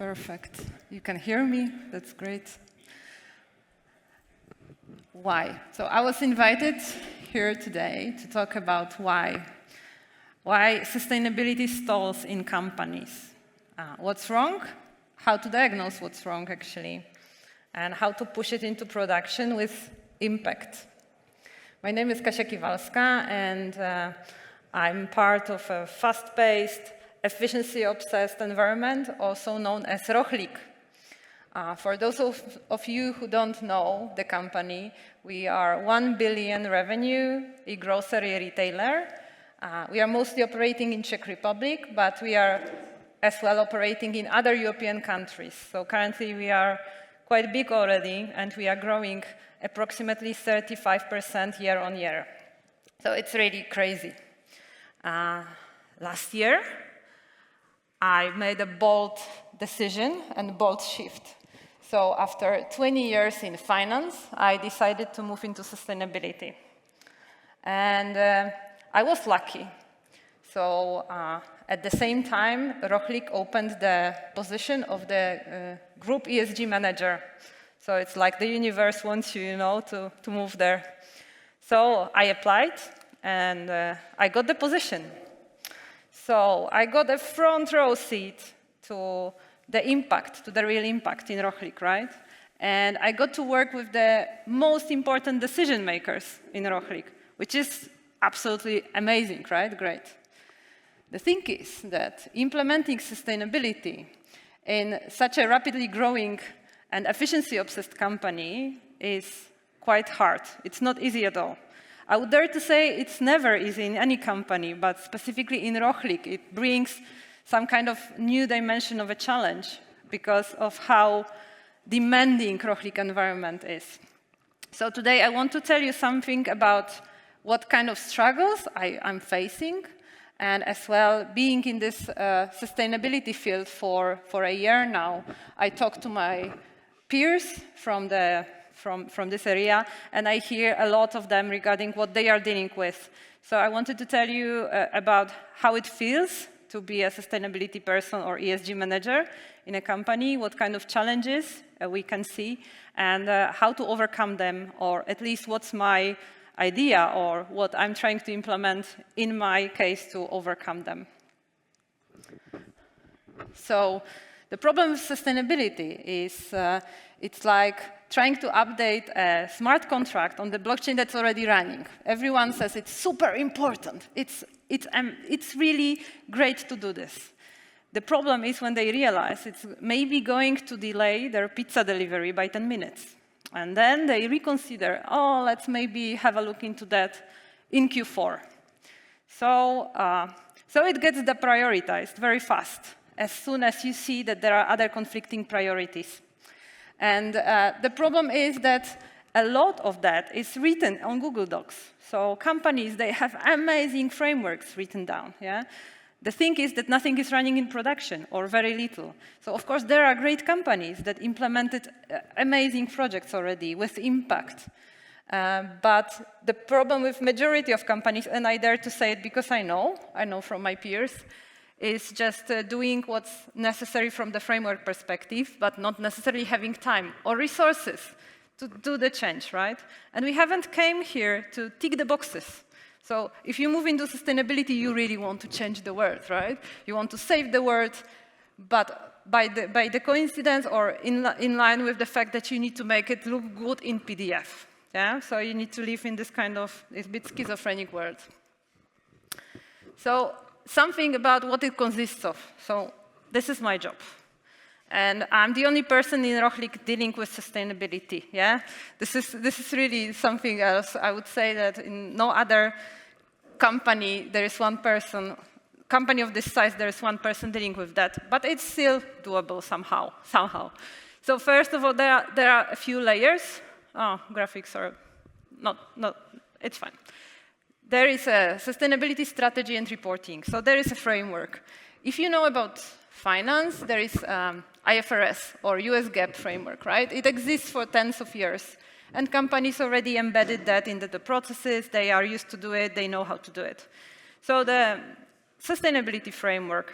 Perfect. You can hear me. That's great. Why? So I was invited here today to talk about why sustainability stalls in companies. What's wrong? How to diagnose what's wrong, actually, and how to push it into production with impact. My name is Kiwalska, and I'm part of a fast-paced, efficiency-obsessed environment, also known as Rochlik. For those of you who don't know the company, we are 1 billion revenue, a grocery retailer. We are mostly operating in Czech Republic, but we are as well operating in other European countries. So currently we are quite big already, and we are growing approximately 35% year on year. So it's really crazy. Last year, I made a bold decision and bold shift. So after 20 years in finance, I decided to move into sustainability. And I was lucky. So at the same time, Rochlik opened the position of the group ESG manager. So it's like the universe wants you, to move there. So I applied, and I got the position. So I got a front row seat to the impact, to the real impact in Rochlik, right? And I got to work with the most important decision makers in Rochlik, which is absolutely amazing, right? Great. The thing is that implementing sustainability in such a rapidly growing and efficiency-obsessed company is quite hard. It's not easy at all. I would dare to say it's never easy in any company, but specifically in Rochlik, it brings some kind of new dimension of a challenge because of how demanding Rochlik environment is. So today I want to tell you something about what kind of struggles I'm facing, and as well, being in this sustainability field for a year now, I talk to my peers from this area, and I hear a lot of them regarding what they are dealing with. So I wanted to tell you about how it feels to be a sustainability person or ESG manager in a company, what kind of challenges we can see, and how to overcome them, or at least what's my idea or what I'm trying to implement in my case to overcome them. So the problem with sustainability is it's like trying to update a smart contract on the blockchain that's already running. Everyone says it's super important. It's really great to do this. The problem is when they realize it's maybe going to delay their pizza delivery by 10 minutes. And then they reconsider, let's maybe have a look into that in Q4. So it gets deprioritized very fast, as soon as you see that there are other conflicting priorities. And the problem is that a lot of that is written on Google Docs. So companies, they have amazing frameworks written down. Yeah? The thing is that nothing is running in production, or very little. So of course, there are great companies that implemented amazing projects already with impact. But the problem with majority of companies, and I dare to say it because I know from my peers, is just doing what's necessary from the framework perspective, but not necessarily having time or resources to do the change, right? And we haven't came here to tick the boxes. So if you move into sustainability, you really want to change the world, right? You want to save the world, but by the coincidence or in line with the fact that you need to make it look good in PDF. Yeah? So you need to live in this kind of a bit schizophrenic world. So something about what it consists of. So this is my job. And I'm the only person in Rochlik dealing with sustainability. Yeah, this is really something else. I would say that in no other company there is one person. Company of this size, there is one person dealing with that, but it's still doable somehow. So first of all, there are a few layers. Graphics are not. It's fine. There is a sustainability strategy and reporting. So there is a framework. If you know about finance, there is IFRS or US GAAP framework, right? It exists for tens of years. And companies already embedded that into the processes. They are used to do it. They know how to do it. So the sustainability framework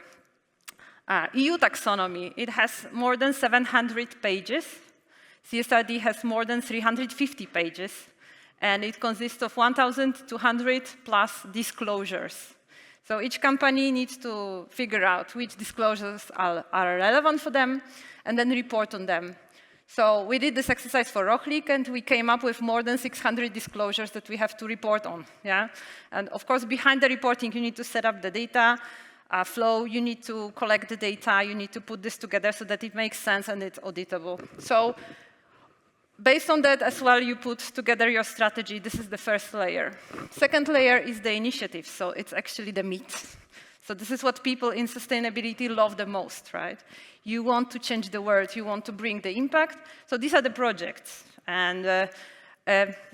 EU taxonomy, it has more than 700 pages. CSRD has more than 350 pages. And it consists of 1,200 plus disclosures. So each company needs to figure out which disclosures are relevant for them and then report on them. So we did this exercise for Rochlik, and we came up with more than 600 disclosures that we have to report on. Yeah? And of course, behind the reporting, you need to set up the data flow, you need to collect the data, you need to put this together so that it makes sense and it's auditable. So based on that as well, you put together your strategy. This is the first layer. Second layer is the initiative, so it's actually the meat. So this is what people in sustainability love the most, right? You want to change the world, you want to bring the impact. So these are the projects. And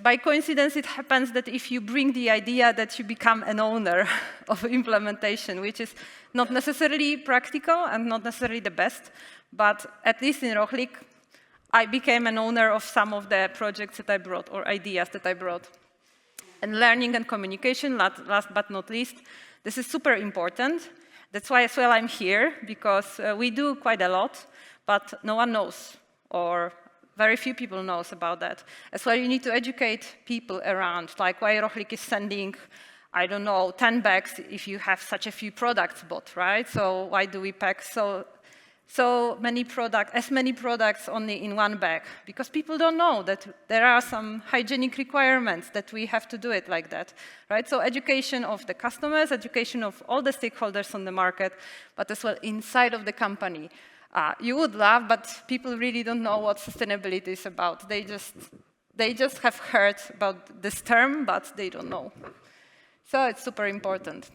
by coincidence, it happens that if you bring the idea that you become an owner of implementation, which is not necessarily practical and not necessarily the best, but at least in Rochlik, I became an owner of some of the projects that I brought or ideas that I brought. And learning and communication, last but not least, this is super important. That's why as well I'm here, because we do quite a lot, but no one knows, or very few people knows about that. As well, you need to educate people around, like why Rochlik is sending, I don't know, 10 bags if you have such a few products bought, right? So why do we pack so many products, as many products only in one bag? Because people don't know that there are some hygienic requirements that we have to do it like that, right? So education of the customers, education of all the stakeholders on the market, but as well inside of the company. You would laugh, but people really don't know what sustainability is about. They just have heard about this term, but they don't know. So it's super important.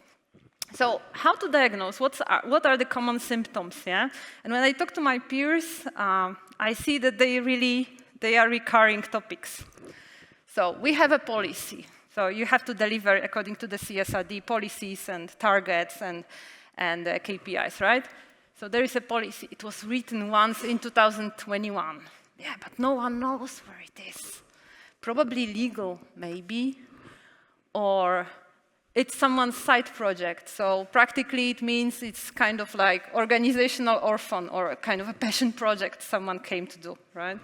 So how to diagnose? What are the common symptoms? Yeah? And when I talk to my peers, I see that they are recurring topics. So we have a policy. So you have to deliver according to the CSRD policies and targets and KPIs, right? So there is a policy. It was written once in 2021. Yeah, but no one knows where it is. Probably legal, maybe, or it's someone's side project. So practically it means it's kind of like organizational orphan or a kind of a passion project someone came to do, right?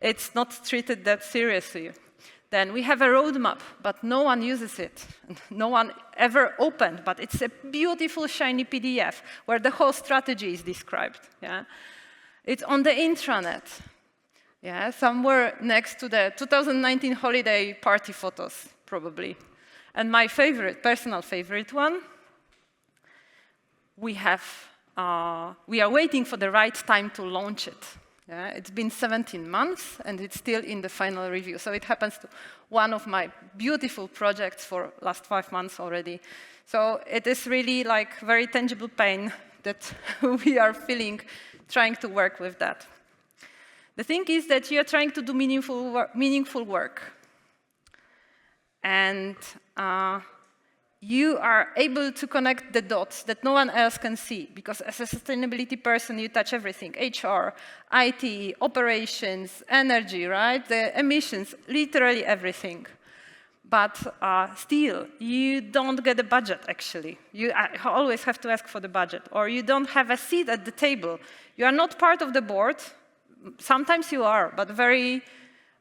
It's not treated that seriously. Then we have a roadmap, but no one uses it. No one ever opened, but it's a beautiful, shiny PDF where the whole strategy is described. Yeah? It's on the intranet, yeah? Somewhere next to the 2019 holiday party photos, probably. And my favorite, personal favorite one, we are waiting for the right time to launch it. Yeah, it's been 17 months, and it's still in the final review. So it happens to one of my beautiful projects for last 5 months already. So it is really like very tangible pain that we are feeling trying to work with that. The thing is that you are trying to do meaningful work. And you are able to connect the dots that no one else can see, because as a sustainability person, you touch everything: HR, IT, operations, energy, right? The emissions, literally everything. But still, you don't get a budget, actually. You always have to ask for the budget, or you don't have a seat at the table. You are not part of the board. Sometimes you are, but very,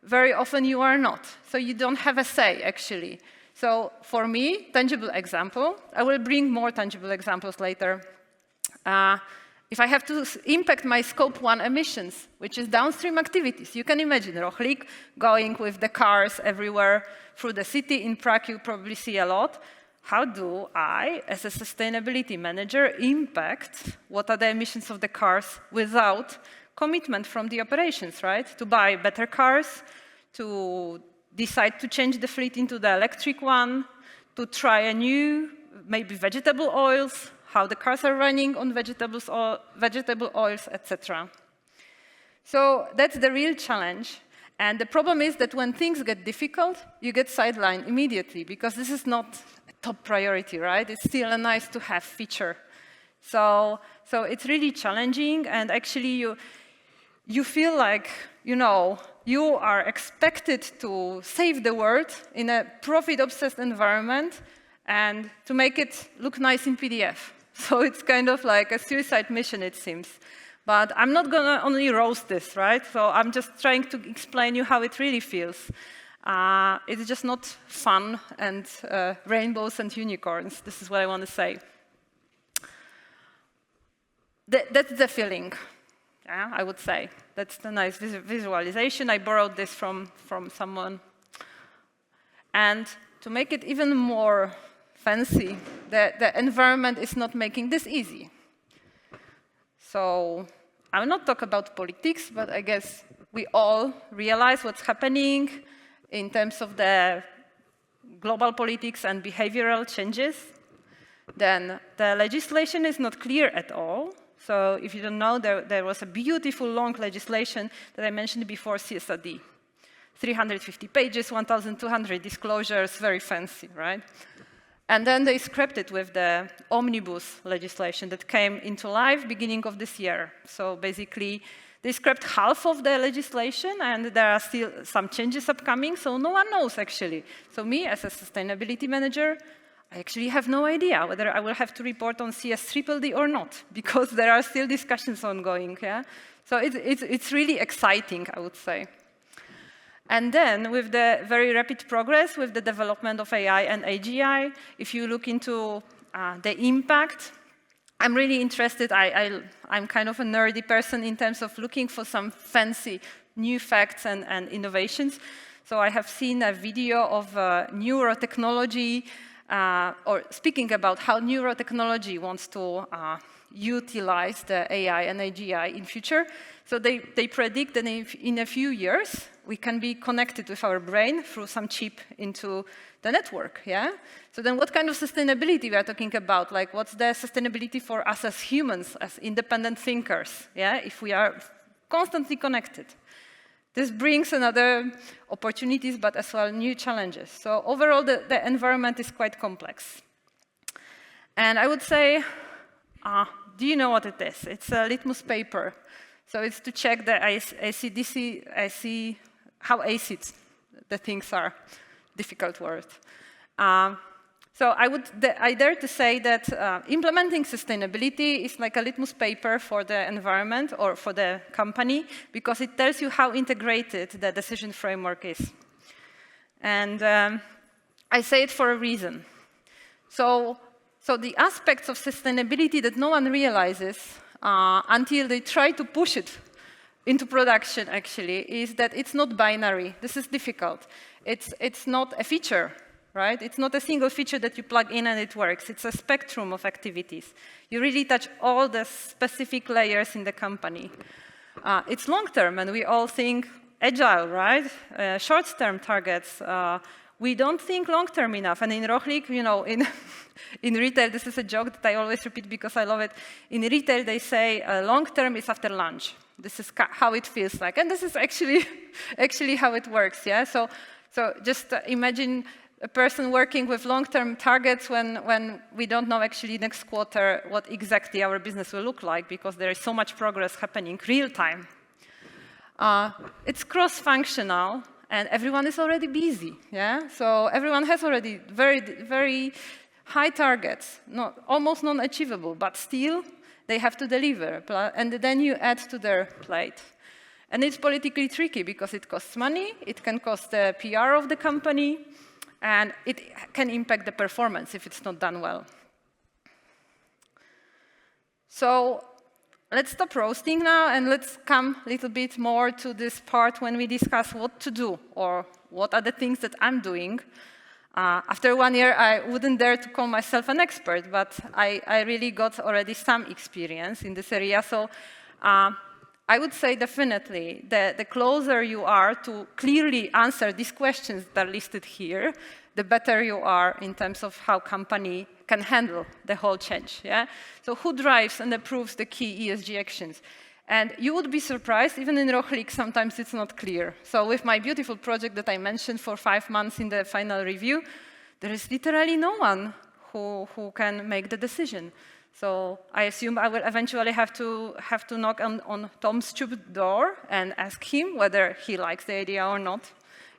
very often you are not. So you don't have a say, actually. So for me, tangible example, I will bring more tangible examples later. If I have to impact my Scope 1 emissions, which is downstream activities, you can imagine Rochlik going with the cars everywhere through the city. In Prague, you probably see a lot. How do I, as a sustainability manager, impact what are the emissions of the cars without commitment from the operations, right? To buy better cars, to decide to change the fleet into the electric one, to try a new, maybe vegetable oils, how the cars are running on vegetable oils, etc. So that's the real challenge. And the problem is that when things get difficult, you get sidelined immediately, because this is not a top priority, right? It's still a nice-to-have feature. So it's really challenging, and actually you feel like, you are expected to save the world in a profit-obsessed environment and to make it look nice in PDF. So it's kind of like a suicide mission, it seems. But I'm not going to only roast this, right? So I'm just trying to explain you how it really feels. It's just not fun and rainbows and unicorns. This is what I want to say. That's the feeling, yeah, I would say. That's the nice visualization. I borrowed this from someone. And to make it even more fancy, the environment is not making this easy. So I will not talk about politics, but I guess we all realize what's happening in terms of the global politics and behavioral changes. Then the legislation is not clear at all. So if you don't know, there was a beautiful long legislation that I mentioned before, CSRD. 350 pages, 1,200 disclosures, very fancy, right? And then they scrapped it with the omnibus legislation that came into life beginning of this year. So basically, they scrapped half of the legislation, and there are still some changes upcoming, so no one knows, actually. So me, as a sustainability manager, I actually have no idea whether I will have to report on CS3D or not, because there are still discussions ongoing, yeah? So it's really exciting, I would say. And then, with the very rapid progress with the development of AI and AGI, if you look into the impact, I'm really interested. I'm kind of a nerdy person in terms of looking for some fancy new facts and innovations. So I have seen a video of neurotechnology, or speaking about how neurotechnology wants to utilize the AI and AGI in future. So they predict that in a few years, we can be connected with our brain through some chip into the network, yeah? So then what kind of sustainability we are talking about? Like, what's the sustainability for us as humans, as independent thinkers, yeah? If we are constantly connected. This brings another opportunities, but as well new challenges. So overall, the environment is quite complex. And I would say, do you know what it is? It's a litmus paper. So it's to check the ACDC, how acid the things are. Difficult word. So I dare to say that implementing sustainability is like a litmus paper for the environment or for the company, because it tells you how integrated the decision framework is. And I say it for a reason. So the aspects of sustainability that no one realizes until they try to push it into production, actually, is that it's not binary. This is difficult. It's not a feature, right? It's not a single feature that you plug in and it works. It's a spectrum of activities. You really touch all the specific layers in the company. It's long-term, and we all think agile, right? Short-term targets. We don't think long-term enough. And in Rochlik, you know, in retail, this is a joke that I always repeat because I love it. In retail, they say long-term is after lunch. This is how it feels like. And this is actually how it works, yeah? So just imagine a person working with long-term targets when we don't know actually next quarter what exactly our business will look like, because there is so much progress happening real time. It's cross-functional, and everyone is already busy, yeah? So everyone has already very, very high targets, almost non-achievable, but still they have to deliver, and then you add to their plate. And it's politically tricky because it costs money, it can cost the PR of the company, and it can impact the performance if it's not done well. So let's stop roasting now, and let's come a little bit more to this part when we discuss what to do, or what are the things that I'm doing. After 1 year, I wouldn't dare to call myself an expert, but I really got already some experience in this area. So I would say definitely the closer you are to clearly answer these questions that are listed here, the better you are in terms of how company can handle the whole change. Yeah? So who drives and approves the key ESG actions? And you would be surprised, even in Rochlik, sometimes it's not clear. So with my beautiful project that I mentioned for 5 months in the final review, there is literally no one who can make the decision. So I assume I will eventually have to knock on Tom's stupid door and ask him whether he likes the idea or not.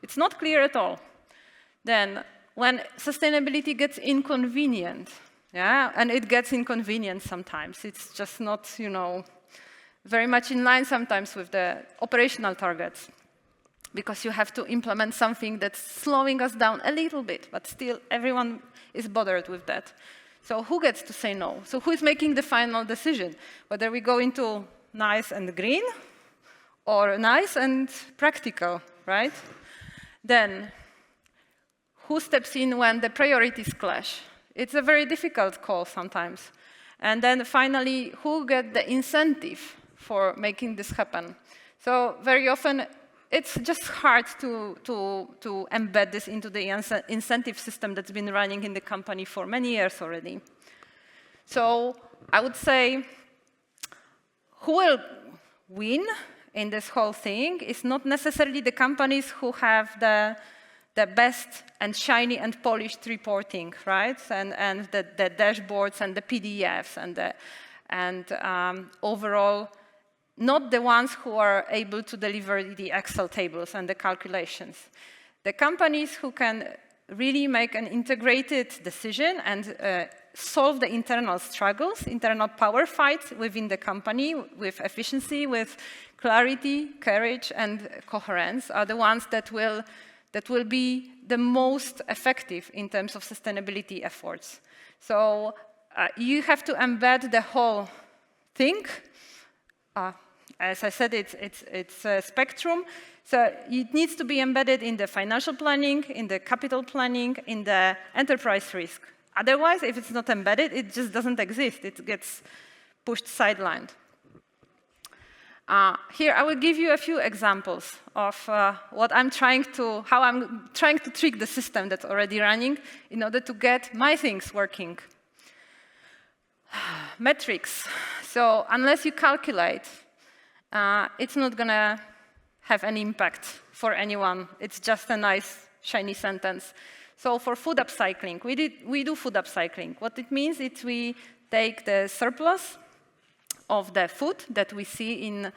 It's not clear at all. Then, when sustainability gets inconvenient, Yeah, and it gets inconvenient sometimes. It's just not, very much in line sometimes with the operational targets, because you have to implement something that's slowing us down a little bit, but still everyone is bothered with that. So who gets to say no? So who is making the final decision? Whether we go into nice and green or nice and practical, right? Then who steps in when the priorities clash? It's a very difficult call sometimes. And then finally, who gets the incentive for making this happen? So very often, it's just hard to embed this into the incentive system that's been running in the company for many years already. So I would say who will win in this whole thing is not necessarily the companies who have the best and shiny and polished reporting, right? And the dashboards and the PDFs and overall, not the ones who are able to deliver the Excel tables and the calculations. The companies who can really make an integrated decision and solve the internal struggles, internal power fights within the company with efficiency, with clarity, courage, and coherence are the ones that will be the most effective in terms of sustainability efforts. So you have to embed the whole thing. As I said, it's a spectrum. So it needs to be embedded in the financial planning, in the capital planning, in the enterprise risk. Otherwise, if it's not embedded, it just doesn't exist. It gets pushed sidelined. Here, I will give you a few examples of how I'm trying to trick the system that's already running in order to get my things working. Metrics. So unless you calculate, it's not going to have any impact for anyone. It's just a nice, shiny sentence. So for food upcycling, we do food upcycling. What it means is we take the surplus of the food that we see in,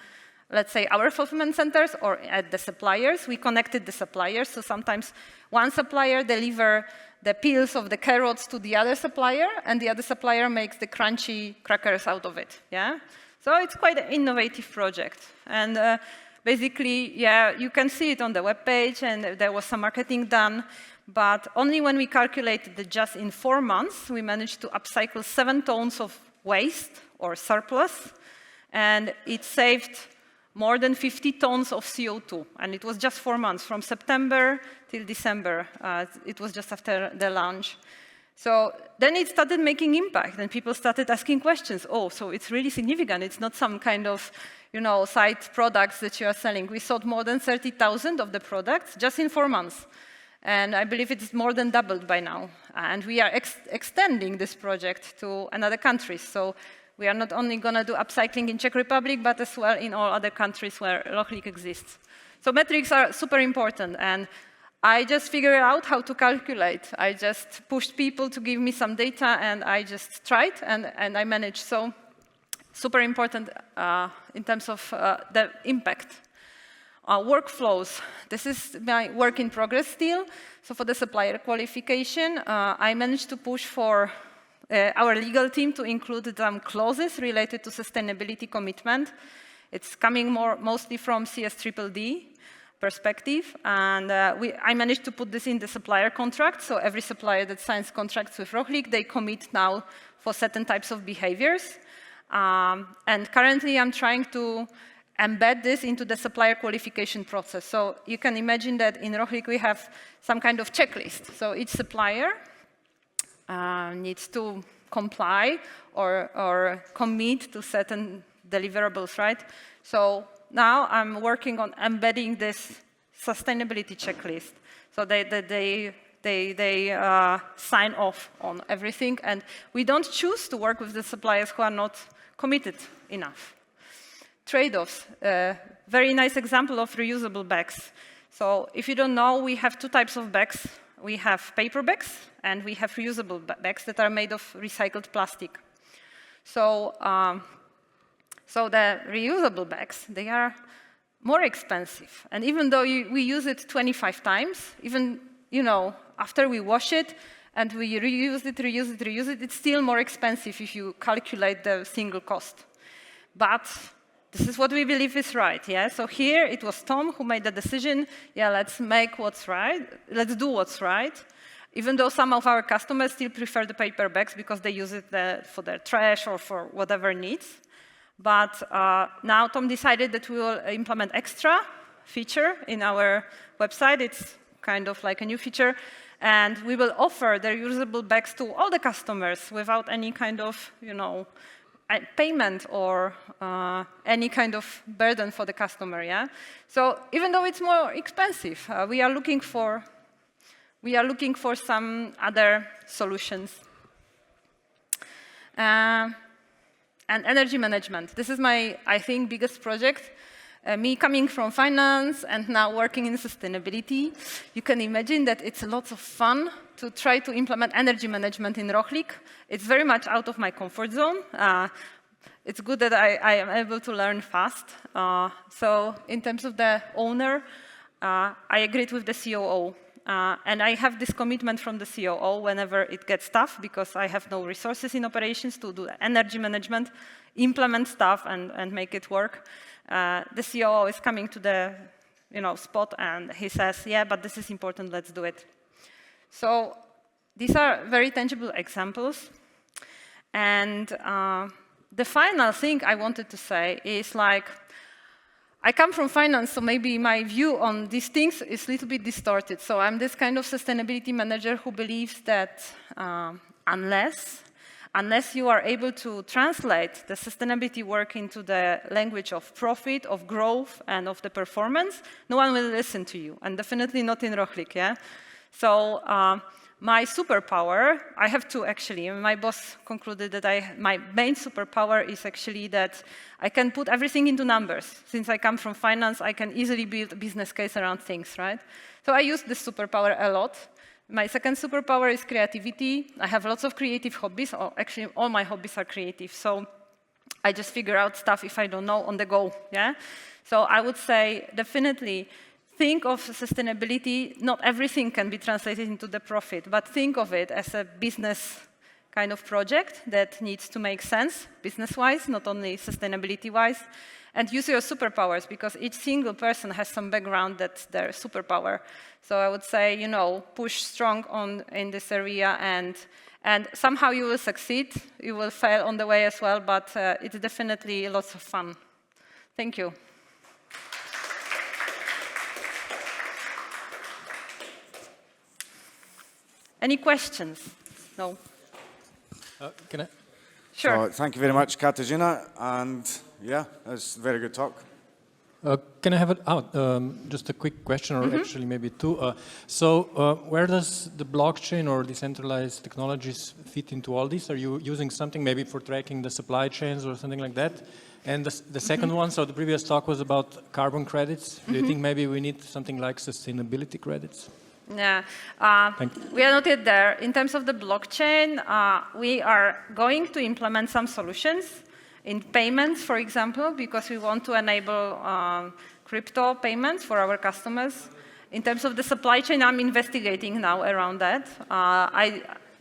let's say, our fulfillment centers or at the suppliers. We connected the suppliers. So sometimes one supplier delivers the peels of the carrots to the other supplier, and the other supplier makes the crunchy crackers out of it. Yeah. So it's quite an innovative project. And basically, yeah, you can see it on the web page, and there was some marketing done. But only when we calculated that just in 4 months, we managed to upcycle 7 tons of waste or surplus. And it saved more than 50 tons of CO2. And it was just 4 months, from September till December. It was just after the launch. So then it started making impact, and people started asking questions. Oh, so it's really significant. It's not some kind of, side products that you are selling. We sold more than 30,000 of the products just in 4 months. And I believe it's more than doubled by now. And we are extending this project to another countries. So we are not only going to do upcycling in Czech Republic, but as well in all other countries where Rochlik exists. So metrics are super important. And I just figured out how to calculate. I just pushed people to give me some data, and I just tried, and I managed. So super important in terms of the impact. Workflows. This is my work in progress still. So for the supplier qualification, I managed to push for our legal team to include some clauses related to sustainability commitment. It's coming mostly from CSDDD perspective, and I managed to put this in the supplier contract. So every supplier that signs contracts with Rochlik, they commit now for certain types of behaviors. And currently, I'm trying to embed this into the supplier qualification process. So you can imagine that in Rochlik, we have some kind of checklist. So each supplier needs to comply or commit to certain deliverables, right? So now I'm working on embedding this sustainability checklist. So they sign off on everything, and we don't choose to work with the suppliers who are not committed enough. Trade-offs, very nice example of reusable bags. So if you don't know, we have 2 types of bags. We have paper bags, and we have reusable bags that are made of recycled plastic. So the reusable bags, they are more expensive. And even though we use it 25 times, even after we wash it and we reuse it, it's still more expensive if you calculate the single cost. But this is what we believe is right, yeah? So here it was Tom who made the decision, yeah, let's make what's right, let's do what's right, even though some of our customers still prefer the paper bags because they use it for their trash or for whatever needs. But now Tom decided that we will implement extra feature in our website. It's kind of like a new feature. And we will offer the reusable bags to all the customers without any kind of, payment or any kind of burden for the customer, yeah? So even though it's more expensive, we are looking for some other solutions. And energy management. This is my, I think, biggest project. Me coming from finance and now working in sustainability, you can imagine that it's lots of fun to try to implement energy management in Rochlik. It's very much out of my comfort zone. It's good that I am able to learn fast. So in terms of the owner, I agreed with the COO. And I have this commitment from the COO whenever it gets tough, because I have no resources in operations to do energy management, implement stuff, and make it work. The COO is coming to the spot, and he says, yeah, but this is important, let's do it. So these are very tangible examples. And the final thing I wanted to say is, I come from finance, so maybe my view on these things is a little bit distorted. So I'm this kind of sustainability manager who believes that unless you are able to translate the sustainability work into the language of profit, of growth, and of the performance, no one will listen to you, and definitely not in Rochlik, yeah? So my superpower, I have two actually. My boss concluded that my main superpower is actually that I can put everything into numbers. Since I come from finance, I can easily build a business case around things, right? So I use this superpower a lot. My second superpower is creativity. I have lots of creative hobbies. Actually, all my hobbies are creative. So I just figure out stuff if I don't know on the go, yeah? So I would say definitely think of sustainability, not everything can be translated into the profit, but think of it as a business kind of project that needs to make sense business-wise, not only sustainability-wise, and use your superpowers, because each single person has some background that's their superpower. So I would say, push strong in this area, and somehow you will succeed. You will fail on the way as well, but it's definitely lots of fun. Thank you. Any questions? No. Can I? Sure. So, thank you very much, Katarzyna, and yeah, that's a very good talk. Can I have just a quick question, or actually maybe two? So where does the blockchain or decentralized technologies fit into all this? Are you using something maybe for tracking the supply chains or something like that? And the second one, so the previous talk was about carbon credits. Do you think maybe we need something like sustainability credits? Yeah, we are not yet there. In terms of the blockchain, we are going to implement some solutions in payments, for example, because we want to enable crypto payments for our customers. In terms of the supply chain, I'm investigating now around that.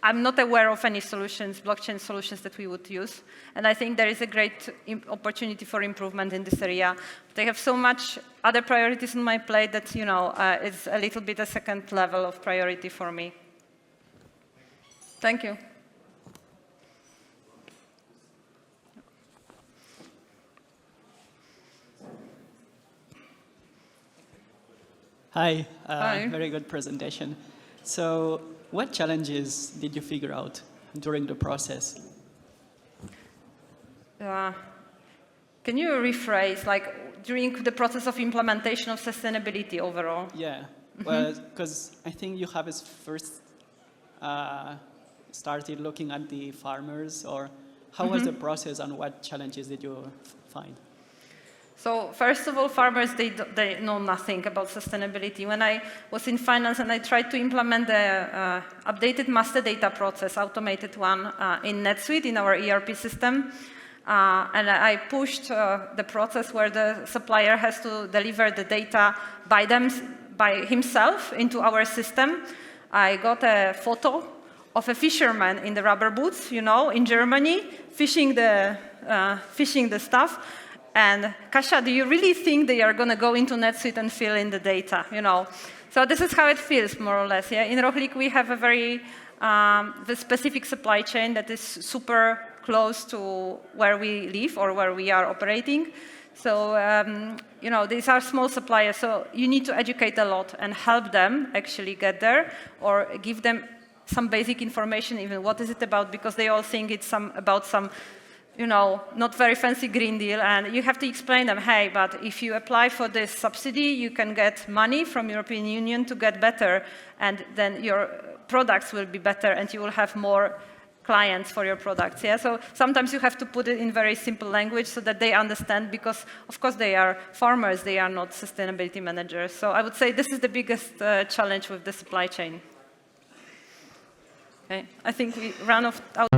I'm not aware of any solutions, blockchain solutions that we would use. And I think there is a great opportunity for improvement in this area. But I have so much other priorities on my plate that, it's a little bit a second level of priority for me. Thank you. Hi. Hi. Very good presentation. So what challenges did you figure out during the process? Can you rephrase, during the process of implementation of sustainability overall? Yeah, well, because I think you have first started looking at the farmers, or how was the process and what challenges did you find? So first of all, farmers, they know nothing about sustainability. When I was in finance and I tried to implement the updated master data process, automated one, in NetSuite, in our ERP system, and I pushed the process where the supplier has to deliver the data by himself into our system. I got a photo of a fisherman in the rubber boots, you know, in Germany, fishing the stuff. And Kasia, do you really think they are going to go into NetSuite and fill in the data, you know? So this is how it feels, more or less. Yeah? In Rochlik, we have a very specific supply chain that is super close to where we live or where we are operating. So, you know, these are small suppliers, so you need to educate a lot and help them actually get there, or give them some basic information, even what is it about, because they all think it's about some, you know, not very fancy Green Deal, and you have to explain them, hey, but if you apply for this subsidy, you can get money from European Union to get better, and then your products will be better, and you will have more clients for your products. Yeah? So sometimes you have to put it in very simple language so that they understand, because, of course, they are farmers, they are not sustainability managers. So I would say this is the biggest challenge with the supply chain. Okay. I think we ran out.